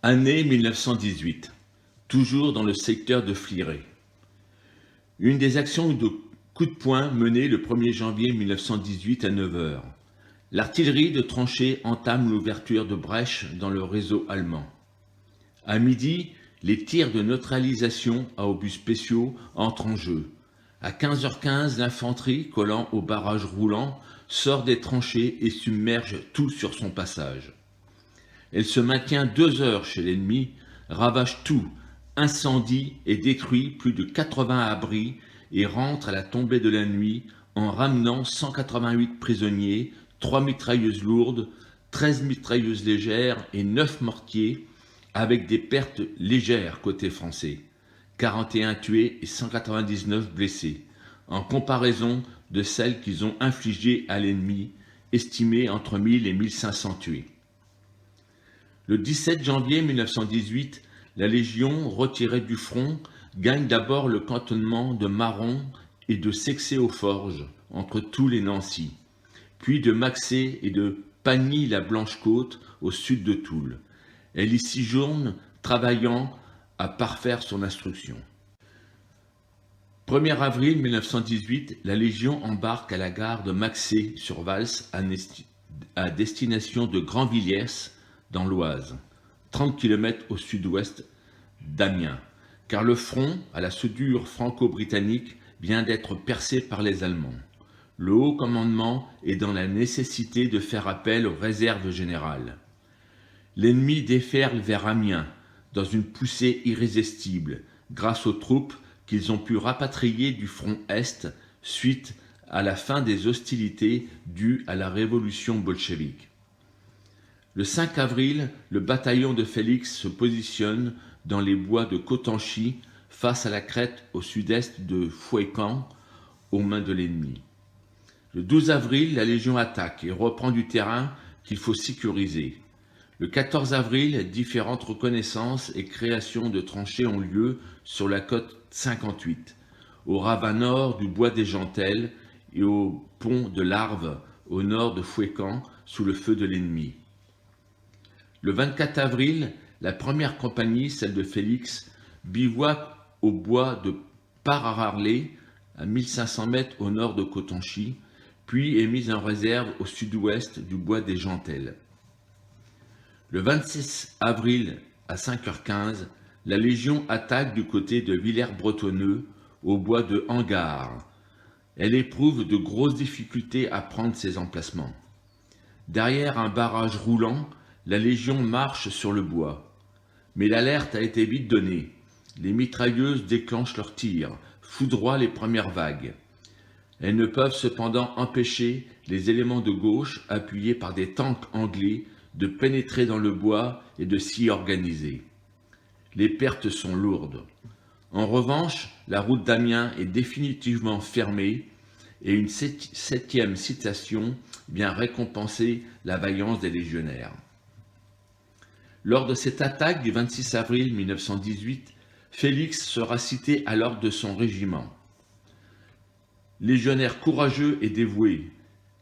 Année 1918, toujours dans le secteur de Flirey. Une des actions de coup de poing menées le 1er janvier 1918 à 9 heures. L'artillerie de tranchées entame l'ouverture de brèches dans le réseau allemand. À midi, les tirs de neutralisation à obus spéciaux entrent en jeu. À 15h15, l'infanterie, collant au barrage roulant, sort des tranchées et submerge tout sur son passage. Elle se maintient 2 heures chez l'ennemi, ravage tout, incendie et détruit plus de 80 abris et rentre à la tombée de la nuit en ramenant 188 prisonniers, 3 mitrailleuses lourdes, 13 mitrailleuses légères et 9 mortiers, avec des pertes légères côté français, 41 tués et 199 blessés, en comparaison de celles qu'ils ont infligées à l'ennemi, estimées entre 1000 et 1500 tués. Le 17 janvier 1918, la Légion, retirée du front, gagne d'abord le cantonnement de Maron et de Sexay-aux-Forges, entre Toul et Nancy, puis de Maxé et de Pagny-la-Blanche-Côte, au sud de Toul. Elle y séjourne, travaillant à parfaire son instruction. 1er avril 1918, la Légion embarque à la gare de Maxé-sur-Vals à destination de Grandvilliers, dans l'Oise, 30 km au sud-ouest d'Amiens, car le front à la soudure franco-britannique vient d'être percé par les Allemands. Le haut commandement est dans la nécessité de faire appel aux réserves générales. L'ennemi déferle vers Amiens dans une poussée irrésistible grâce aux troupes qu'ils ont pu rapatrier du front Est suite à la fin des hostilités dues à la révolution bolchevique. Le 5 avril, le bataillon de Félix se positionne dans les bois de Cotanchy face à la crête au sud-est de Fouécamp, aux mains de l'ennemi. Le 12 avril, la Légion attaque et reprend du terrain qu'il faut sécuriser. Le 14 avril, différentes reconnaissances et créations de tranchées ont lieu sur la côte 58, au ravin nord du bois des Gentelles et au pont de l'Arve, au nord de Fouécamp, sous le feu de l'ennemi. Le 24 avril, la première compagnie, celle de Félix, bivouaque au bois de Pararlé, à 1500 mètres au nord de Cotanchy, puis est mise en réserve au sud-ouest du bois des Gentelles. Le 26 avril, à 5h15, la Légion attaque du côté de Villers-Bretonneux, au bois de Hangard. Elle éprouve de grosses difficultés à prendre ses emplacements. Derrière un barrage roulant, la Légion marche sur le bois. Mais l'alerte a été vite donnée. Les mitrailleuses déclenchent leurs tirs, foudroient les premières vagues. Elles ne peuvent cependant empêcher les éléments de gauche, appuyés par des tanks anglais, de pénétrer dans le bois et de s'y organiser. Les pertes sont lourdes. En revanche, la route d'Amiens est définitivement fermée et une septième citation vient récompenser la vaillance des légionnaires. Lors de cette attaque du 26 avril 1918, Félix sera cité à l'ordre de son régiment. Légionnaire courageux et dévoué,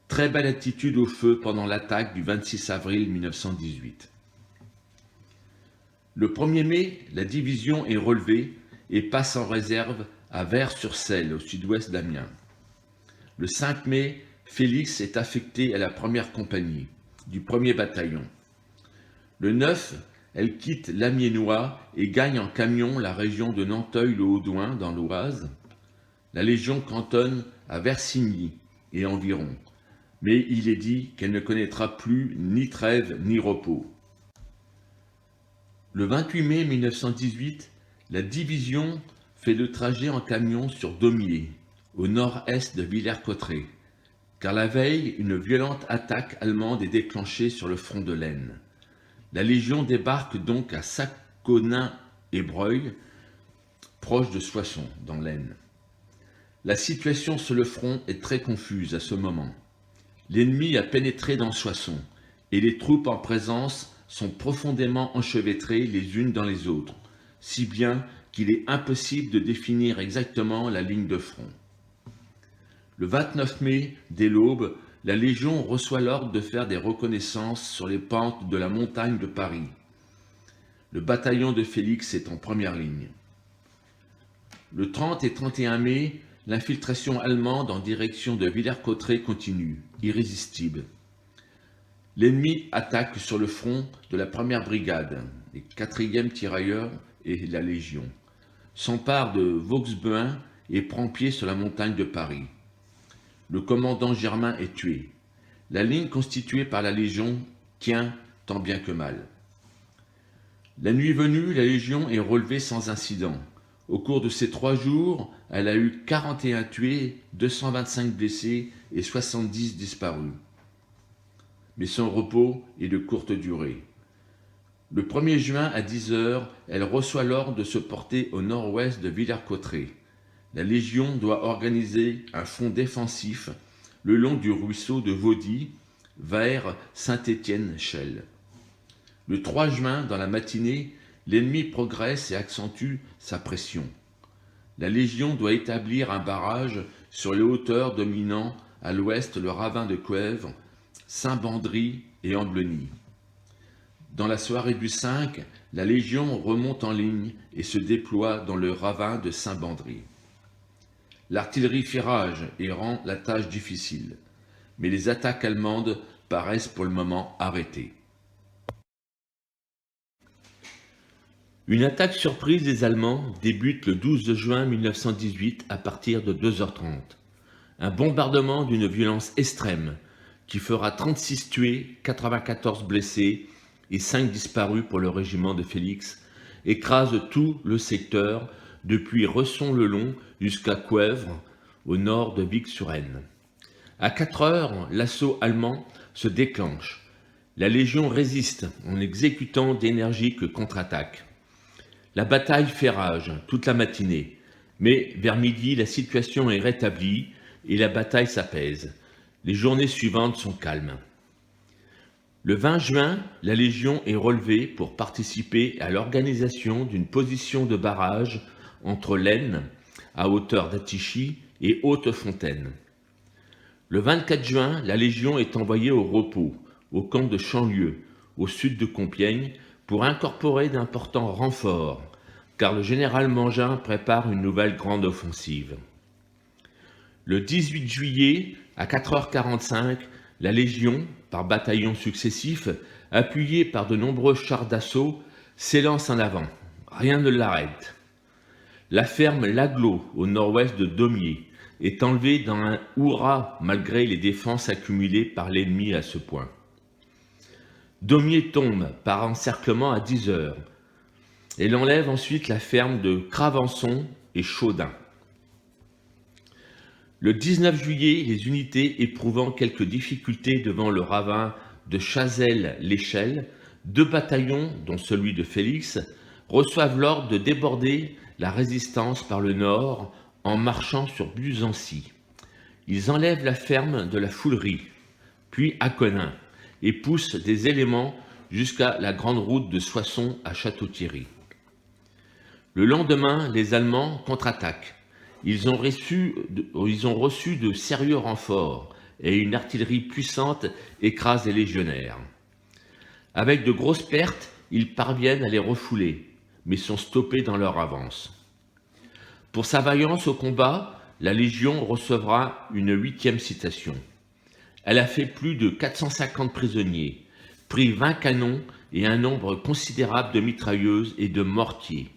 très belle attitude au feu pendant l'attaque du 26 avril 1918. Le 1er mai, la division est relevée et passe en réserve à Vers-sur-Selle, au sud-ouest d'Amiens. Le 5 mai, Félix est affecté à la première compagnie du 1er bataillon. Le 9, elle quitte l'Amiénois et gagne en camion la région de Nanteuil-le-Haudouin dans l'Oise. La Légion cantonne à Versigny et environ, mais il est dit qu'elle ne connaîtra plus ni trêve ni repos. Le 28 mai 1918, la division fait le trajet en camion sur Daumier, au nord-est de Villers-Cotterêts, car la veille, une violente attaque allemande est déclenchée sur le front de l'Aisne. La Légion débarque donc à Saconin-et-Breuil, proche de Soissons, dans l'Aisne. La situation sur le front est très confuse à ce moment. L'ennemi a pénétré dans Soissons, et les troupes en présence sont profondément enchevêtrées les unes dans les autres, si bien qu'il est impossible de définir exactement la ligne de front. Le 29 mai, dès l'aube, la Légion reçoit l'ordre de faire des reconnaissances sur les pentes de la montagne de Paris. Le bataillon de Félix est en première ligne. Le 30 et 31 mai, l'infiltration allemande en direction de Villers-Cotterêts continue, irrésistible. L'ennemi attaque sur le front de la 1re brigade, les 4e tirailleurs et la Légion, s'empare de Vauxbehain et prend pied sur la montagne de Paris. Le commandant Germain est tué. La ligne constituée par la Légion tient tant bien que mal. La nuit venue, la Légion est relevée sans incident. Au cours de ces 3 jours, elle a eu 41 tués, 225 blessés et 70 disparus. Mais son repos est de courte durée. Le 1er juin à 10 h, elle reçoit l'ordre de se porter au nord-ouest de Villers-Cotterêts. La Légion doit organiser un front défensif le long du ruisseau de Vaudy vers Saint-Étienne-Chelles. Le 3 juin, dans la matinée, l'ennemi progresse et accentue sa pression. La Légion doit établir un barrage sur les hauteurs dominant à l'ouest le ravin de Couèvre, Saint-Bandry et Ambleny. Dans la soirée du 5, la Légion remonte en ligne et se déploie dans le ravin de Saint-Bandry. L'artillerie fait rage et rend la tâche difficile, mais les attaques allemandes paraissent pour le moment arrêtées. Une attaque surprise des Allemands débute le 12 juin 1918 à partir de 2h30. Un bombardement d'une violence extrême qui fera 36 tués, 94 blessés et 5 disparus pour le régiment de Félix, écrase tout le secteur depuis Resson-le-Long jusqu'à Couèvre, au nord de Vic-sur-Aisne. À 4 heures, l'assaut allemand se déclenche. La Légion résiste en exécutant d'énergiques contre-attaques. La bataille fait rage toute la matinée, mais vers midi, la situation est rétablie et la bataille s'apaise. Les journées suivantes sont calmes. Le 20 juin, la Légion est relevée pour participer à l'organisation d'une position de barrage entre l'Aisne, à hauteur d'Attichy, et Haute-Fontaine. Le 24 juin, la Légion est envoyée au repos, au camp de Chanlieu, au sud de Compiègne, pour incorporer d'importants renforts, car le général Mangin prépare une nouvelle grande offensive. Le 18 juillet, à 4h45, la Légion, par bataillons successifs, appuyée par de nombreux chars d'assaut, s'élance en avant. Rien ne l'arrête. La ferme Laglo, au nord-ouest de Daumier, est enlevée dans un hurrah malgré les défenses accumulées par l'ennemi à ce point. Daumier tombe par encerclement à 10 h. Elle enlève ensuite la ferme de Cravençon et Chaudun. Le 19 juillet, les unités éprouvant quelques difficultés devant le ravin de Chazelles-l'Échelle, 2 bataillons, dont celui de Félix, reçoivent l'ordre de déborder la résistance par le nord en marchant sur Buzancy. Ils enlèvent la ferme de la Foulerie, puis Aconnin, et poussent des éléments jusqu'à la grande route de Soissons à Château-Thierry. Le lendemain, les Allemands contre-attaquent. Ils ont reçu de sérieux renforts et une artillerie puissante écrase les légionnaires. Avec de grosses pertes, ils parviennent à les refouler, mais sont stoppés dans leur avance. Pour sa vaillance au combat, la Légion recevra une 8e citation. Elle a fait plus de 450 prisonniers, pris 20 canons et un nombre considérable de mitrailleuses et de mortiers,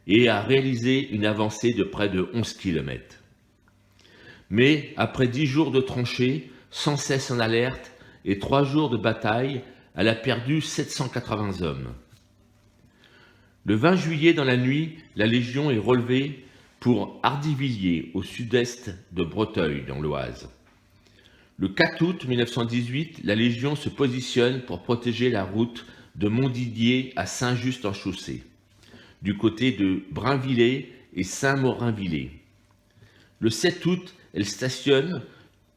et a réalisé une avancée de près de 11 km. Mais après 10 jours de tranchées, sans cesse en alerte, et 3 jours de bataille, elle a perdu 780 hommes. Le 20 juillet, dans la nuit, la Légion est relevée pour Hardivilliers, au sud-est de Breteuil, dans l'Oise. Le 4 août 1918, la Légion se positionne pour protéger la route de Montdidier à Saint-Just-en-Chaussée, du côté de Brinvillers et Saint-Maurinvillers. Le 7 août, elle stationne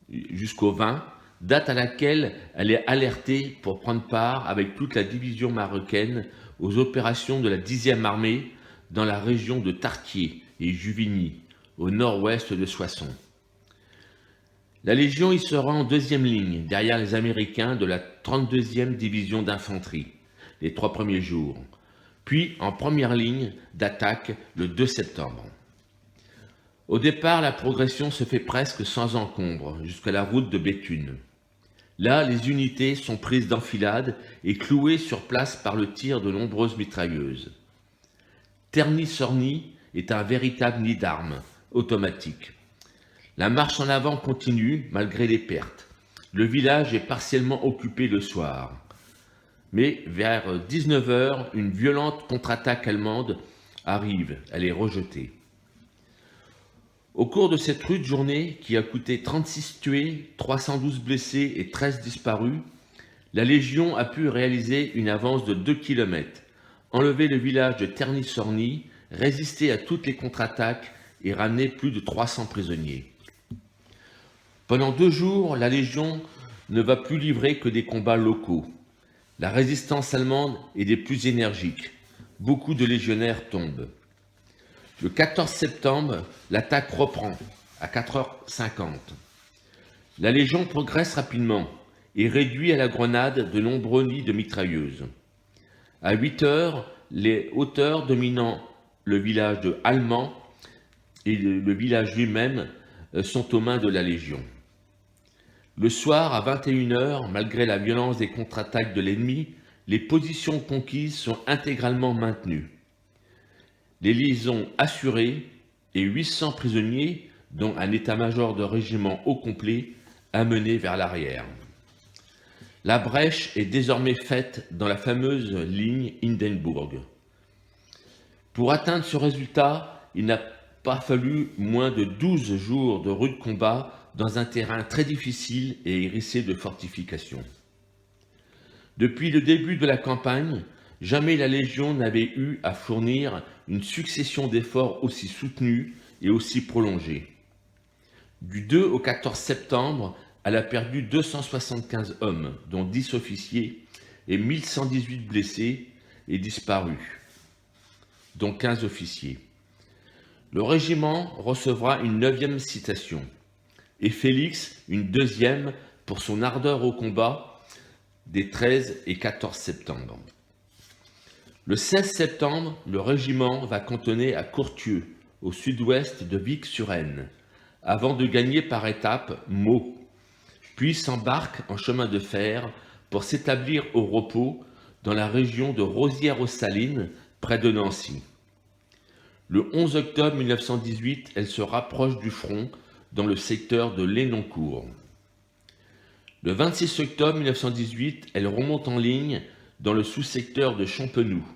jusqu'au 20, date à laquelle elle est alertée pour prendre part avec toute la division marocaine aux opérations de la 10e armée dans la région de Tartier et Juvigny, au nord-ouest de Soissons. La Légion y sera en 2e ligne, derrière les Américains de la 32e division d'infanterie, les 3 premiers jours. puis en première ligne d'attaque le 2 septembre. Au départ, la progression se fait presque sans encombre jusqu'à la route de Béthune. Là, les unités sont prises d'enfilade et clouées sur place par le tir de nombreuses mitrailleuses. Terny-Sorny est un véritable nid d'armes automatique. La marche en avant continue malgré les pertes. Le village est partiellement occupé le soir. Mais vers 19h, une violente contre-attaque allemande arrive. Elle est rejetée. Au cours de cette rude journée, qui a coûté 36 tués, 312 blessés et 13 disparus, la Légion a pu réaliser une avance de 2 km, enlever le village de Terny-Sorny, résister à toutes les contre-attaques et ramener plus de 300 prisonniers. Pendant 2 jours, la Légion ne va plus livrer que des combats locaux. La résistance allemande est des plus énergiques. Beaucoup de légionnaires tombent. Le 14 septembre, l'attaque reprend à 4h50. La Légion progresse rapidement et réduit à la grenade de nombreux nids de mitrailleuses. À 8h, les hauteurs dominant le village de Allemand et le village lui-même sont aux mains de la Légion. Le soir, à 21h, malgré la violence des contre-attaques de l'ennemi, les positions conquises sont intégralement maintenues. Les liaisons assurées et 800 prisonniers, dont un état-major de régiment au complet, amenés vers l'arrière. La brèche est désormais faite dans la fameuse ligne Hindenburg. Pour atteindre ce résultat, il n'a pas fallu moins de 12 jours de rudes combats dans un terrain très difficile et hérissé de fortifications. Depuis le début de la campagne, jamais la Légion n'avait eu à fournir une succession d'efforts aussi soutenus et aussi prolongés. Du 2 au 14 septembre, elle a perdu 275 hommes, dont 10 officiers, et 1118 blessés et disparus, dont 15 officiers. Le régiment recevra une 9e citation, et Félix une 2e pour son ardeur au combat des 13 et 14 septembre. Le 16 septembre, le régiment va cantonner à Courtieu, au sud-ouest de Vic-sur-Aisne, avant de gagner par étapes Meaux, puis s'embarque en chemin de fer pour s'établir au repos dans la région de Rosières-aux-Salines, près de Nancy. Le 11 octobre 1918, elle se rapproche du front dans le secteur de Lenoncourt. Le 26 octobre 1918, elle remonte en ligne dans le sous-secteur de Champenoux.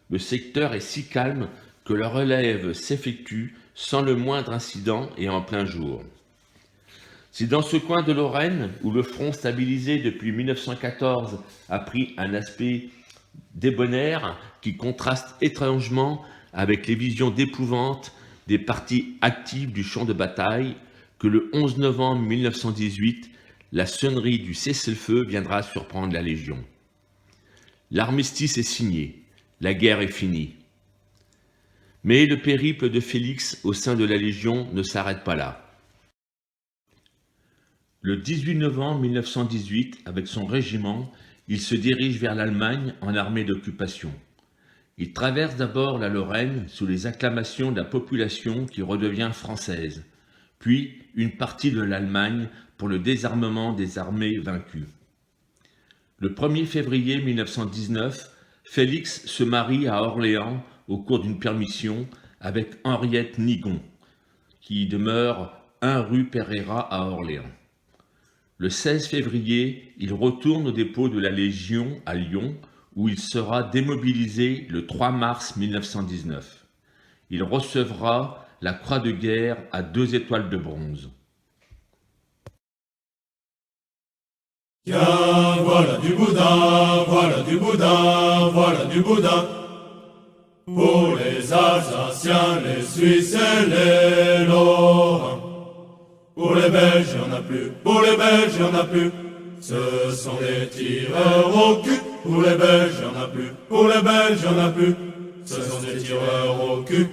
Le secteur est si calme que la relève s'effectue sans le moindre incident et en plein jour. C'est dans ce coin de Lorraine où le front stabilisé depuis 1914 a pris un aspect débonnaire qui contraste étrangement avec les visions d'épouvante des parties actives du champ de bataille que le 11 novembre 1918, la sonnerie du cessez-le-feu viendra surprendre la Légion. L'armistice est signé, la guerre est finie. Mais le périple de Félix au sein de la Légion ne s'arrête pas là. Le 18 novembre 1918, avec son régiment, il se dirige vers l'Allemagne en armée d'occupation. Il traverse d'abord la Lorraine sous les acclamations de la population qui redevient française, puis une partie de l'Allemagne pour le désarmement des armées vaincues. Le 1er février 1919, Félix se marie à Orléans au cours d'une permission avec Henriette Nigon, qui demeure 1 rue Pereira à Orléans. Le 16 février, il retourne au dépôt de la Légion à Lyon, où il sera démobilisé le 3 mars 1919. Il recevra la croix de guerre à 2 étoiles de bronze. Tiens, voilà du boudin, voilà du boudin, voilà du boudin. Pour les Alsaciens, les Suisses et les Lorrains. Pour les Belges, il n'y en a plus, pour les Belges, il n'y en a plus. Ce sont des tireurs au cul. Pour les Belges, il n'y en a plus, pour les Belges, il n'y en a plus. Ce sont des tireurs au cul.